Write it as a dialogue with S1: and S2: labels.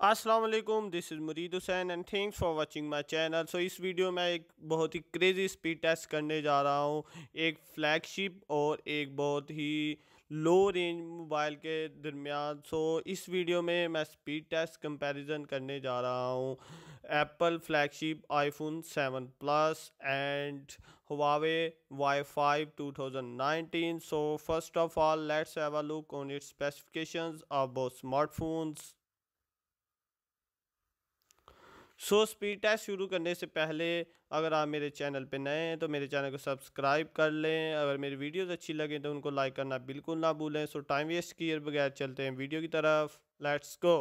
S1: अस्सलाम वालेकुम, this is Murid Hussain and thanks for watching my channel. So इस वीडियो में एक बहुत ही क्रेज़ी स्पीड टेस्ट करने जा रहा हूँ, एक फ्लैगशिप और एक बहुत ही लो रेंज मोबाइल के दरमियान। सो इस वीडियो में मैं स्पीड टेस्ट कंपैरिजन करने जा रहा हूँ Apple flagship iPhone 7 plus and Huawei Y5 2019. So first of all, let's have a look on its specifications of both smartphones. Speed test शुरू करने से पहले अगर आप मेरे चैनल पे नए हैं तो मेरे चैनल को सब्सक्राइब कर लें। अगर मेरी वीडियोस अच्छी लगें तो उनको लाइक करना बिल्कुल ना भूलें। टाइम वेस्ट किए बगैर चलते हैं वीडियो की तरफ। Let's go.